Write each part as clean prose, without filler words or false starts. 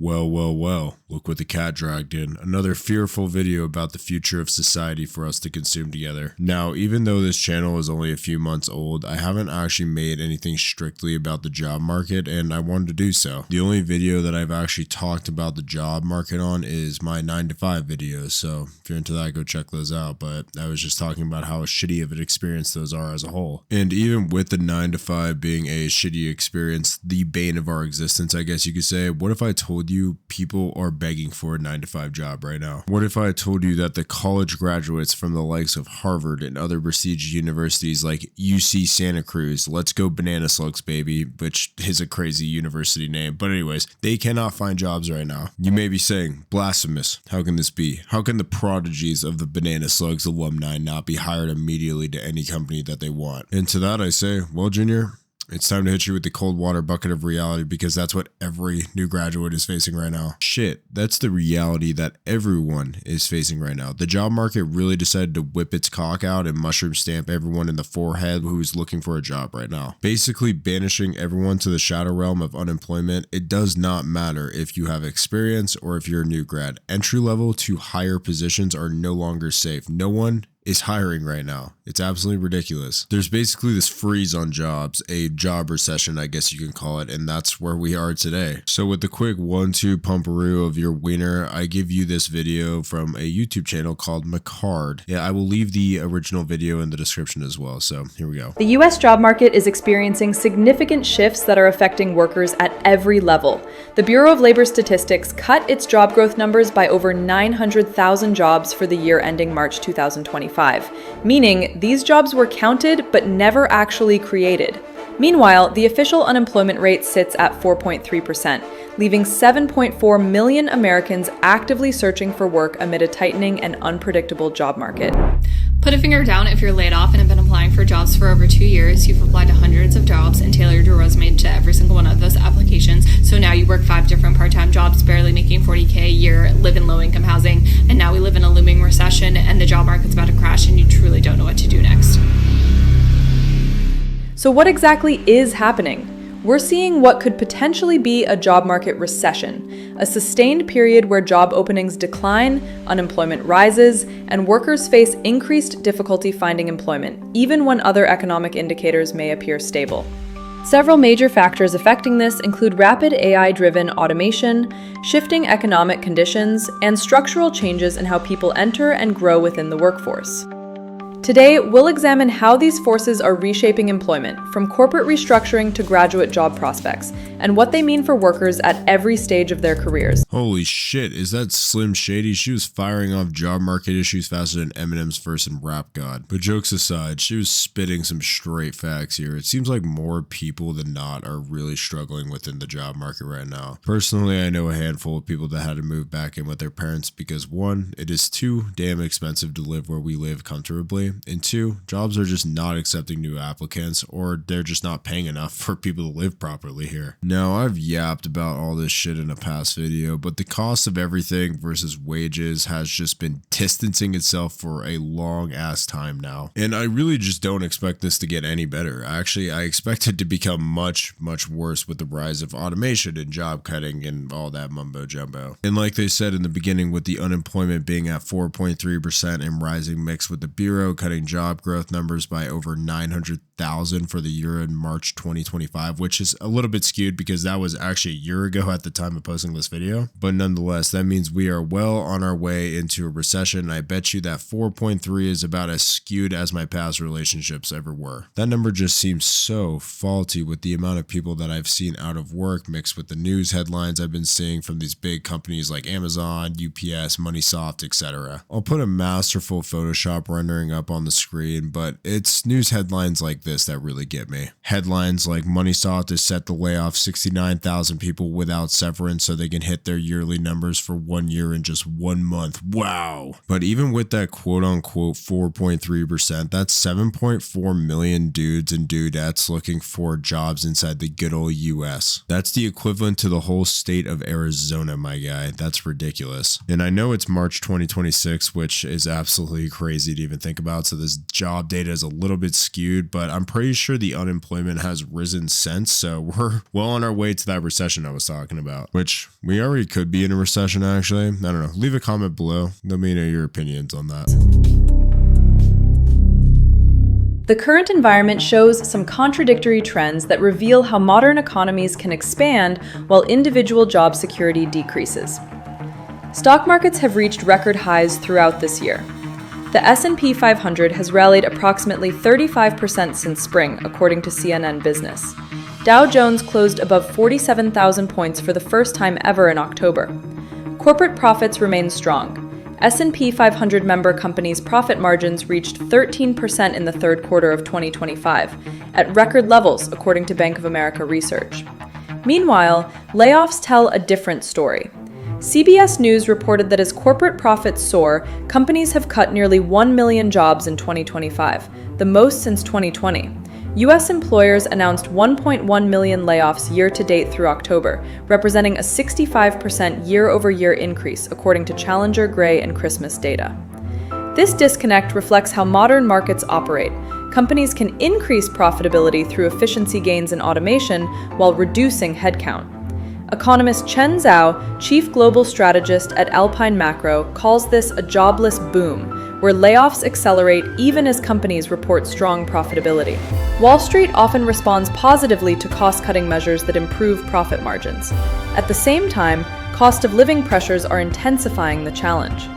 Well, look what the cat dragged in. Another fearful video about the future of society for us to consume together. Now, even though this channel is only a few months old, I haven't actually made anything strictly about the job market, and I wanted to do so. The only video that I've actually talked about the job market on is my 9 to 5 videos, so if you're into that, go check those out, but I was just talking about how shitty of an experience those are as a whole. And even with the 9 to 5 being a shitty experience, the bane of our existence, I guess you could say, what if I told you people are begging for a 9 to 5 job right now? What if I told you that the college graduates from the likes of Harvard and other prestigious universities like UC Santa Cruz, let's go Banana Slugs baby, which is a crazy university name, but anyways, they cannot find jobs right now. You may be saying, blasphemous, how can this be? How can the prodigies of the Banana Slugs alumni not be hired immediately to any company that they want? And to that I say, well, Junior, it's time to hit you with the cold water bucket of reality, because that's what every new graduate is facing right now. Shit, that's the reality that everyone is facing right now. The job market really decided to whip its cock out and mushroom stamp everyone in the forehead who's looking for a job right now. Basically banishing everyone to the shadow realm of unemployment. It does not matter if you have experience or if you're a new grad. Entry level to higher positions are no longer safe. No one is hiring right now. It's absolutely ridiculous. There's basically this freeze on jobs, a job recession, I guess you can call it, and that's where we are today. So with the quick 1-2 pumperoo of your wiener, I give you this video from a YouTube channel called McCard. Yeah, I will leave the original video in the description as well, so here we go. The US job market is experiencing significant shifts that are affecting workers at every level. The Bureau of Labor Statistics cut its job growth numbers by over 900,000 jobs for the year ending March 2025. Meaning these jobs were counted but never actually created. Meanwhile, the official unemployment rate sits at 4.3%, leaving 7.4 million Americans actively searching for work amid a tightening and unpredictable job market. Put a finger down if you're laid off and have been applying for jobs for over 2 years. You've applied to hundreds of jobs and tailored your resume to every single one of those applications. So now you work 5 different part-time jobs, barely making $40K a year, live in low-income housing, and now we live in a looming recession and the job market's about to crash and you truly don't know what to do next. So what exactly is happening? We're seeing what could potentially be a job market recession, a sustained period where job openings decline, unemployment rises, and workers face increased difficulty finding employment, even when other economic indicators may appear stable. Several major factors affecting this include rapid AI-driven automation, shifting economic conditions, and structural changes in how people enter and grow within the workforce. Today, we'll examine how these forces are reshaping employment, from corporate restructuring to graduate job prospects, and what they mean for workers at every stage of their careers. Holy shit, is that Slim Shady? She was firing off job market issues faster than Eminem's verse in Rap God. But jokes aside, she was spitting some straight facts here. It seems like more people than not are really struggling within the job market right now. Personally, I know a handful of people that had to move back in with their parents because 1, it is too damn expensive to live where we live comfortably. And 2, jobs are just not accepting new applicants, or they're just not paying enough for people to live properly here. Now, I've yapped about all this shit in a past video, but the cost of everything versus wages has just been distancing itself for a long ass time now. And I really just don't expect this to get any better. Actually, I expect it to become much worse with the rise of automation and job cutting and all that mumbo jumbo. And like they said in the beginning, with the unemployment being at 4.3% and rising mixed with the Bureau cutting job growth numbers by over 900,000 for the year in March 2025, which is a little bit skewed because that was actually a year ago at the time of posting this video. But nonetheless, that means we are well on our way into a recession. I bet you that 4.3 is about as skewed as my past relationships ever were. That number just seems so faulty with the amount of people that I've seen out of work mixed with the news headlines I've been seeing from these big companies like Amazon, UPS, Moneysoft, etc. I'll put a masterful Photoshop rendering up on the screen, but it's news headlines like this that really get me. Headlines like Moneysoft is set to lay off 69,000 people without severance so they can hit their yearly numbers for 1 year in just 1 month. Wow. But even with that quote unquote 4.3%, that's 7.4 million dudes and dudettes looking for jobs inside the good old US. That's the equivalent to the whole state of Arizona, my guy. That's ridiculous. And I know it's March 2026, which is absolutely crazy to even think about. out, so this job data is a little bit skewed, but I'm pretty sure the unemployment has risen since, so we're well on our way to that recession I was talking about, which we already could be in a recession, actually. I don't know. Leave a comment below. Let me know your opinions on that. The current environment shows some contradictory trends that reveal how modern economies can expand while individual job security decreases. Stock markets have reached record highs throughout this year. The S&P 500 has rallied approximately 35% since spring, according to CNN Business. Dow Jones closed above 47,000 points for the first time ever in October. Corporate profits remain strong. S&P 500 member companies' profit margins reached 13% in the third quarter of 2025, at record levels, according to Bank of America research. Meanwhile, layoffs tell a different story. CBS News reported that as corporate profits soar, companies have cut nearly 1 million jobs in 2025, the most since 2020. U.S. employers announced 1.1 million layoffs year-to-date through October, representing a 65% year-over-year increase, according to Challenger, Gray, and Christmas data. This disconnect reflects how modern markets operate. Companies can increase profitability through efficiency gains and automation while reducing headcount. Economist Chen Zhao, chief global strategist at Alpine Macro, calls this a jobless boom, where layoffs accelerate even as companies report strong profitability. Wall Street often responds positively to cost-cutting measures that improve profit margins. At the same time, cost of living pressures are intensifying the challenge.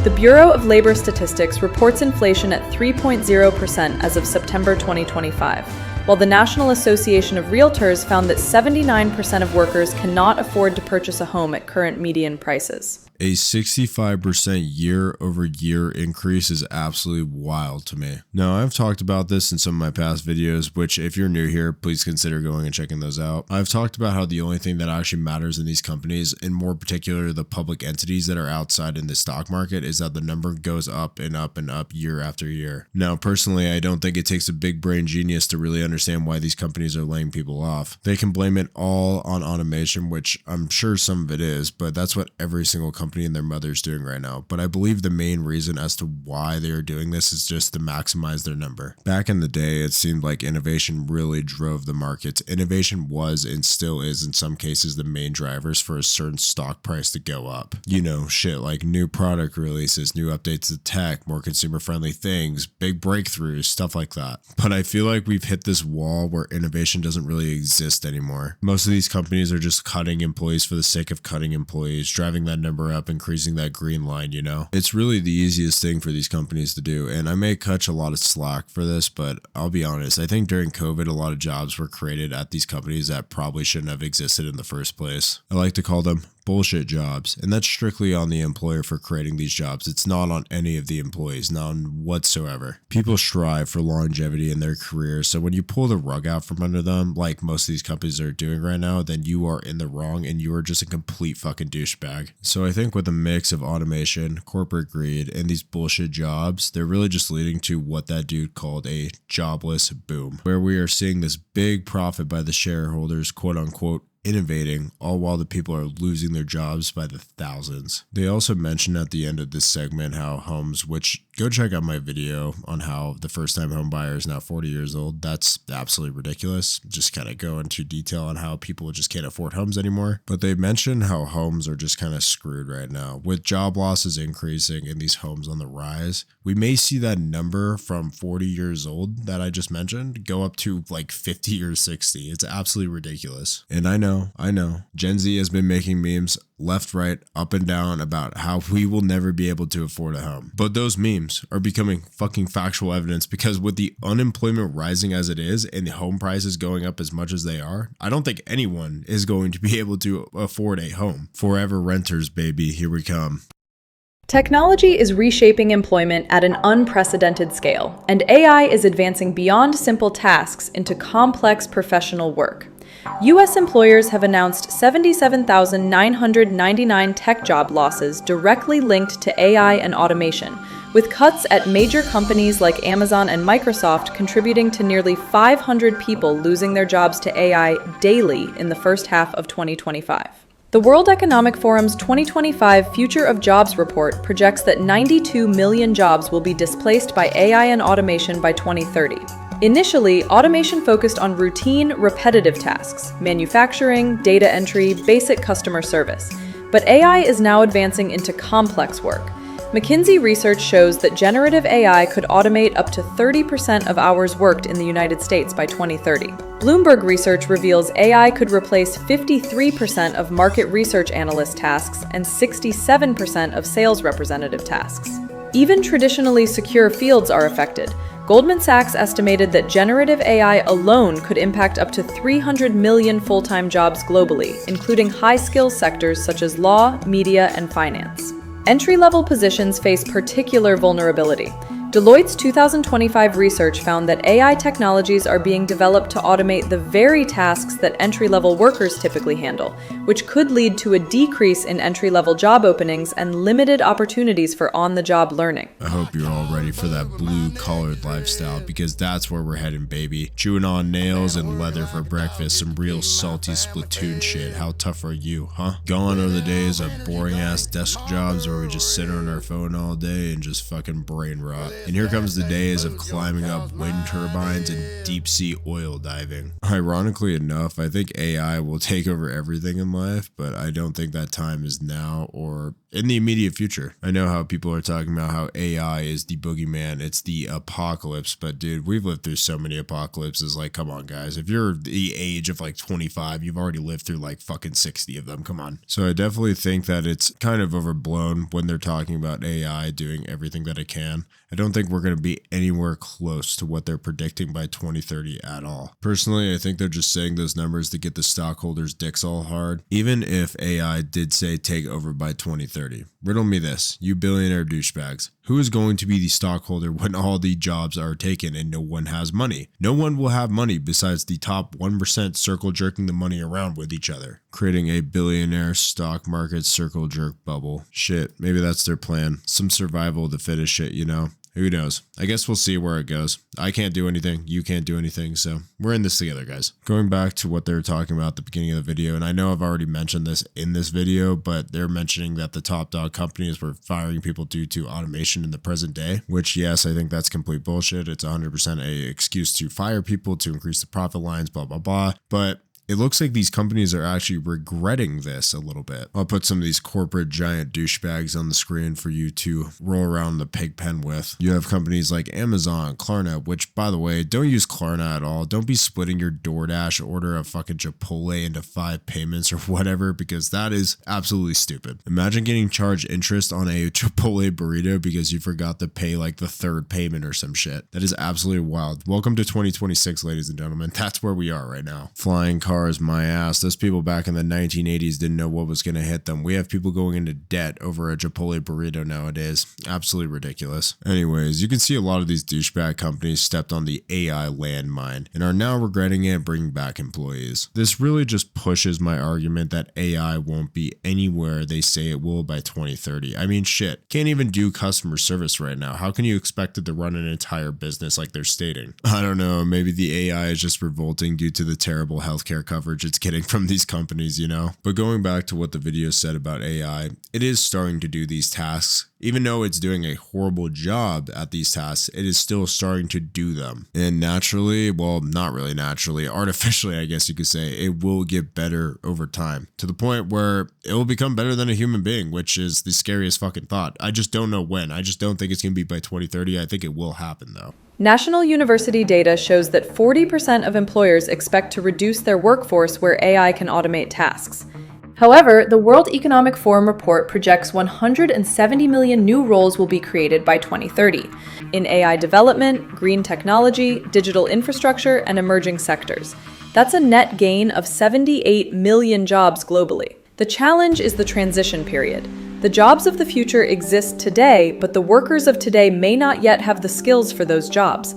The Bureau of Labor Statistics reports inflation at 3.0% as of September 2025, while the National Association of Realtors found that 79% of workers cannot afford to purchase a home at current median prices. A 65% year-over-year increase is absolutely wild to me. Now, I've talked about this in some of my past videos, which if you're new here, please consider going and checking those out. I've talked about how the only thing that actually matters in these companies, and more particular the public entities that are outside in the stock market, is that the number goes up and up and up year after year. Now, personally, I don't think it takes a big brain genius to really understand why these companies are laying people off. They can blame it all on automation, which I'm sure some of it is, but that's what every single company and their mother's doing right now. But I believe the main reason as to why they are doing this is just to maximize their number. Back in the day, it seemed like innovation really drove the markets. Innovation was and still is in some cases the main drivers for a certain stock price to go up. You know, shit like new product releases, new updates to tech, more consumer-friendly things, big breakthroughs, stuff like that. But I feel like we've hit this wall where innovation doesn't really exist anymore. Most of these companies are just cutting employees for the sake of cutting employees, driving that number up, increasing that green line, you know? It's really the easiest thing for these companies to do, and I may cut a lot of slack for this, but I'll be honest, I think during COVID, a lot of jobs were created at these companies that probably shouldn't have existed in the first place. I like to call them bullshit jobs, and that's strictly on the employer for creating these jobs. It's not on any of the employees, none whatsoever. People strive for longevity in their careers, so when you pull the rug out from under them, like most of these companies are doing right now, then you are in the wrong and you are just a complete fucking douchebag. So I think with a mix of automation, corporate greed, and these bullshit jobs, they're really just leading to what that dude called a jobless boom, where we are seeing this big profit by the shareholders, quote unquote, innovating, all while the people are losing their jobs by the thousands. They also mentioned at the end of this segment how homes, which go check out my video on how the first time home buyer is now 40 years old. That's absolutely ridiculous. Just kind of go into detail on how people just can't afford homes anymore. But they mentioned how homes are just kind of screwed right now. With job losses increasing and these homes on the rise, we may see that number from 40 years old that I just mentioned go up to like 50 or 60. It's absolutely ridiculous. And I know, Gen Z has been making memes left, right, up and down about how we will never be able to afford a home. But those memes are becoming fucking factual evidence, because with the unemployment rising as it is and the home prices going up as much as they are, I don't think anyone is going to be able to afford a home. Forever renters, baby, here we come. Technology is reshaping employment at an unprecedented scale, and AI is advancing beyond simple tasks into complex professional work. U.S. employers have announced 77,999 tech job losses directly linked to AI and automation, with cuts at major companies like Amazon and Microsoft contributing to nearly 500 people losing their jobs to AI daily in the first half of 2025. The World Economic Forum's 2025 Future of Jobs report projects that 92 million jobs will be displaced by AI and automation by 2030. Initially, automation focused on routine, repetitive tasks, manufacturing, data entry, basic customer service. But AI is now advancing into complex work. McKinsey research shows that generative AI could automate up to 30% of hours worked in the United States by 2030. Bloomberg research reveals AI could replace 53% of market research analyst tasks and 67% of sales representative tasks. Even traditionally secure fields are affected. Goldman Sachs estimated that generative AI alone could impact up to 300 million full-time jobs globally, including high-skill sectors such as law, media, and finance. Entry-level positions face particular vulnerability. Deloitte's 2025 research found that AI technologies are being developed to automate the very tasks that entry-level workers typically handle, which could lead to a decrease in entry-level job openings and limited opportunities for on-the-job learning. I hope you're all ready for that blue-collared lifestyle, because that's where we're heading, baby. Chewing on nails and leather for breakfast, some real salty Splatoon shit. How tough are you, huh? Gone are the days of boring-ass desk jobs where we just sit on our phone all day and just fucking brain rot. And here comes the days of climbing up wind turbines and deep-sea oil diving. Ironically enough, I think AI will take over everything in life, but I don't think that time is now or in the immediate future. I know how people are talking about how AI is the boogeyman, it's the apocalypse, but dude, we've lived through so many apocalypses. Like, come on, guys. If you're the age of like 25, you've already lived through like fucking 60 of them. Come on. So I definitely think that it's kind of overblown when they're talking about AI doing everything that it can. I don't think we're going to be anywhere close to what they're predicting by 2030 at all. Personally, I think they're just saying those numbers to get the stockholders' dicks all hard. Even if AI did say take over by 2030, riddle me this, you billionaire douchebags. Who is going to be the stockholder when all the jobs are taken and no one has money? No one will have money besides the top 1% circle jerking the money around with each other, creating a billionaire stock market circle jerk bubble. Shit, maybe that's their plan. Some survival of the fittest shit, you know? Who knows? I guess we'll see where it goes. I can't do anything. You can't do anything. So we're in this together, guys. Going back to what they were talking about at the beginning of the video, and I know I've already mentioned this in this video, but they're mentioning that the top dog companies were firing people due to automation in the present day, which, yes, I think that's complete bullshit. It's 100% a excuse to fire people to increase the profit lines, blah, blah, blah. But it looks like these companies are actually regretting this a little bit. I'll put some of these corporate giant douchebags on the screen for you to roll around the pig pen with. You have companies like Amazon, Klarna, which, by the way, don't use Klarna at all. Don't be splitting your DoorDash order of fucking Chipotle into 5 payments or whatever, because that is absolutely stupid. Imagine getting charged interest on a Chipotle burrito because you forgot to pay like the 3rd payment or some shit. That is absolutely wild. Welcome to 2026, ladies and gentlemen. That's where we are right now. Flying cars, my ass. Those people back in the 1980s didn't know what was going to hit them. We have people going into debt over a Chipotle burrito nowadays. Absolutely ridiculous. Anyways, you can see a lot of these douchebag companies stepped on the AI landmine and are now regretting it and bringing back employees. This really just pushes my argument that AI won't be anywhere they say it will by 2030. I mean, shit, can't even do customer service right now. How can you expect it to run an entire business like they're stating? I don't know, maybe the AI is just revolting due to the terrible healthcare coverage it's getting from these companies, you know? But going back to what the video said about AI, it is starting to do these tasks. Even though it's doing a horrible job at these tasks, it is still starting to do them. And naturally, well, not really naturally, artificially, I guess you could say, it will get better over time to the point where it will become better than a human being, which is the scariest fucking thought. I just don't know when. I just don't think it's going to be by 2030. I think it will happen though. National University data shows that 40% of employers expect to reduce their workforce where AI can automate tasks. However, the World Economic Forum report projects 170 million new roles will be created by 2030 in AI development, green technology, digital infrastructure, and emerging sectors. That's a net gain of 78 million jobs globally. The challenge is the transition period. The jobs of the future exist today, but the workers of today may not yet have the skills for those jobs.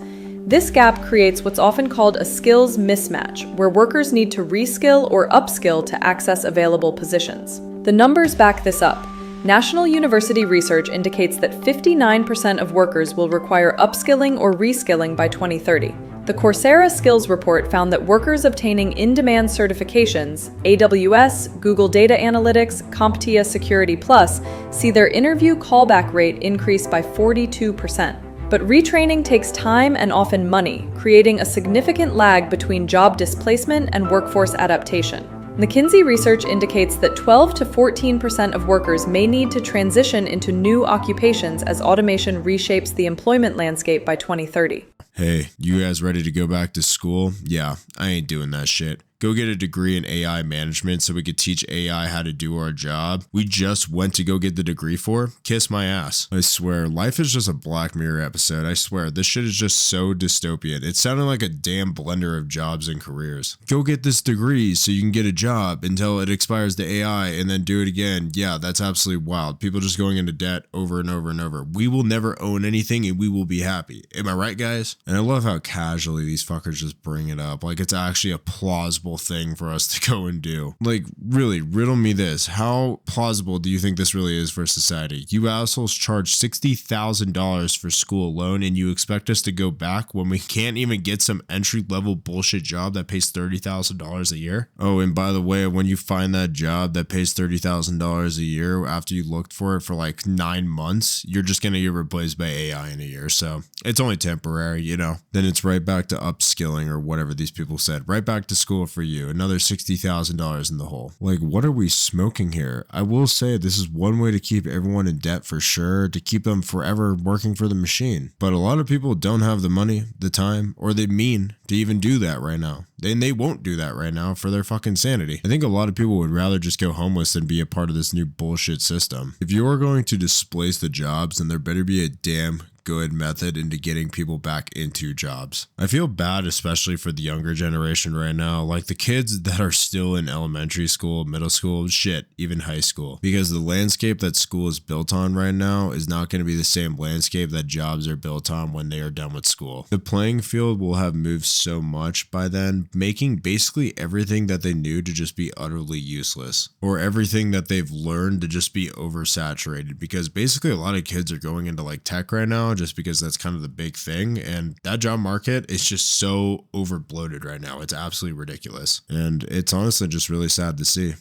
This gap creates what's often called a skills mismatch, where workers need to reskill or upskill to access available positions. The numbers back this up. National University research indicates that 59% of workers will require upskilling or reskilling by 2030. The Coursera Skills Report found that workers obtaining in-demand certifications, AWS, Google Data Analytics, CompTIA Security Plus, see their interview callback rate increase by 42%. But retraining takes time and often money, creating a significant lag between job displacement and workforce adaptation. McKinsey research indicates that 12 to 14% of workers may need to transition into new occupations as automation reshapes the employment landscape by 2030. Hey, you guys ready to go back to school? Yeah, I ain't doing that shit. Go get a degree in AI management so we could teach AI how to do our job. We just went to go get the degree for. Kiss my ass. I swear, life is just a Black Mirror episode. I swear, this shit is just so dystopian. It sounded like a damn blender of jobs and careers. Go get this degree so you can get a job until it expires to AI and then do it again. Yeah, that's absolutely wild. People just going into debt over and over and over. We will never own anything and we will be happy. Am I right, guys? And I love how casually these fuckers just bring it up. Like it's actually a plausible thing for us to go and do. Like, really, riddle me this. How plausible do you think this really is for society? You assholes charge $60,000 for school alone and you expect us to go back when we can't even get some entry-level bullshit job that pays $30,000 a year? Oh, and by the way, when you find that job that pays $30,000 a year after you looked for it for like 9 months, you're just going to get replaced by AI in a year. So it's only temporary, you know. Then it's right back to upskilling or whatever these people said. Right back to school for you. Another $60,000 in the hole. Like, what are we smoking here? I will say this is one way to keep everyone in debt for sure, to keep them forever working for the machine. But a lot of people don't have the money, the time, or the mean to even do that right now. And they won't do that right now for their fucking sanity. I think a lot of people would rather just go homeless than be a part of this new bullshit system. If you are going to displace the jobs, then there better be a damn good method into getting people back into jobs. I feel bad, especially for the younger generation right now, like the kids that are still in elementary school, middle school, shit, even high school, because the landscape that school is built on right now is not going to be the same landscape that jobs are built on when they are done with school. The playing field will have moved so much by then, making basically everything that they knew to just be utterly useless, or everything that they've learned to just be oversaturated, because basically a lot of kids are going into like tech right now just because that's kind of the big thing, and that job market is just so over bloated right now. It's absolutely ridiculous, and it's honestly just really sad to see.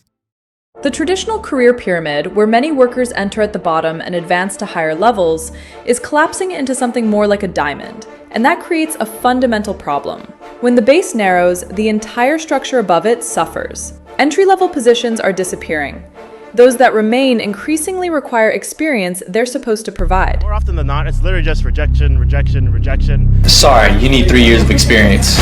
The traditional career pyramid, where many workers enter at the bottom and advance to higher levels, is collapsing into something more like a diamond, and that creates a fundamental problem. When the base narrows, the entire structure above it suffers. Entry-level positions are disappearing. Those that remain increasingly require experience they're supposed to provide. More often than not, it's literally just rejection, rejection, rejection. Sorry, you need 3 years of experience.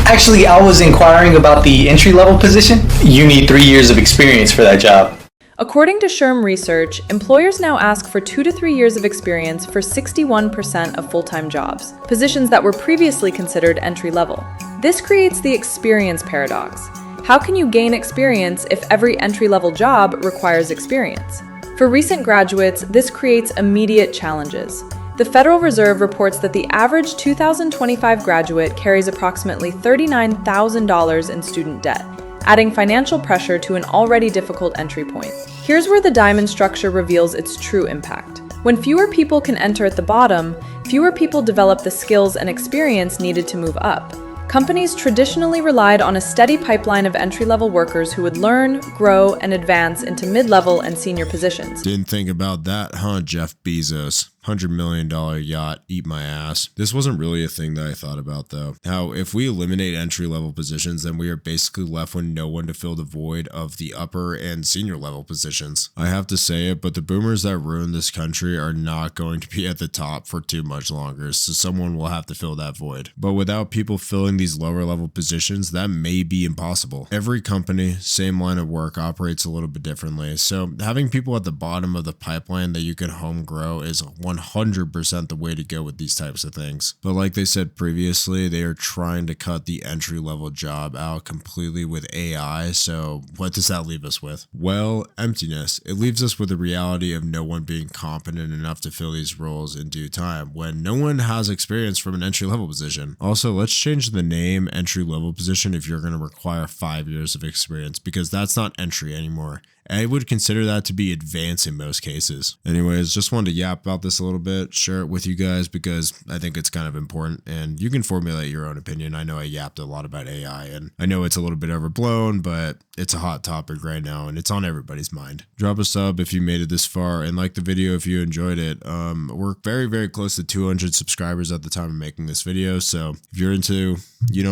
Actually, I was inquiring about the entry-level position. You need 3 years of experience for that job. According to SHRM research, employers now ask for 2 to 3 years of experience for 61% of full-time jobs, positions that were previously considered entry-level. This creates the experience paradox. How can you gain experience if every entry-level job requires experience? For recent graduates, this creates immediate challenges. The Federal Reserve reports that the average 2025 graduate carries approximately $39,000 in student debt, adding financial pressure to an already difficult entry point. Here's where the diamond structure reveals its true impact. When fewer people can enter at the bottom, fewer people develop the skills and experience needed to move up. Companies traditionally relied on a steady pipeline of entry-level workers who would learn, grow, and advance into mid-level and senior positions. Didn't think about that, huh, Jeff Bezos? $100 million yacht, eat my ass. This wasn't really a thing that I thought about though. How if we eliminate entry-level positions, then we are basically left with no one to fill the void of the upper and senior level positions. I have to say it, but the boomers that ruined this country are not going to be at the top for too much longer, so someone will have to fill that void. But without people filling these lower level positions, that may be impossible. Every company, same line of work, operates a little bit differently, so having people at the bottom of the pipeline that you can home grow is 100% the way to go with these types of things. But like they said previously, they are trying to cut the entry-level job out completely with AI, so what does that leave us with? Well, emptiness. It leaves us with the reality of no one being competent enough to fill these roles in due time, when no one has experience from an entry-level position. Also, let's change the name entry-level position if you're going to require 5 years of experience, because that's not entry anymore. I would consider that to be advanced in most cases. Anyways, just wanted to yap about this a little bit, share it with you guys because I think it's kind of important and you can formulate your own opinion. I know I yapped a lot about AI and I know it's a little bit overblown, but it's a hot topic right now and it's on everybody's mind. Drop a sub if you made it this far and like the video if you enjoyed it. We're very, very close to 200 subscribers at the time of making this video. So if you're into,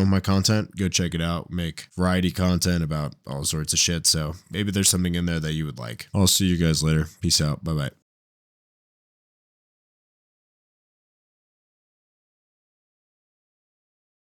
my content, go check it out. Make variety content about all sorts of shit. So maybe there's something in there that you would like. I'll see you guys later. Peace out. Bye-bye.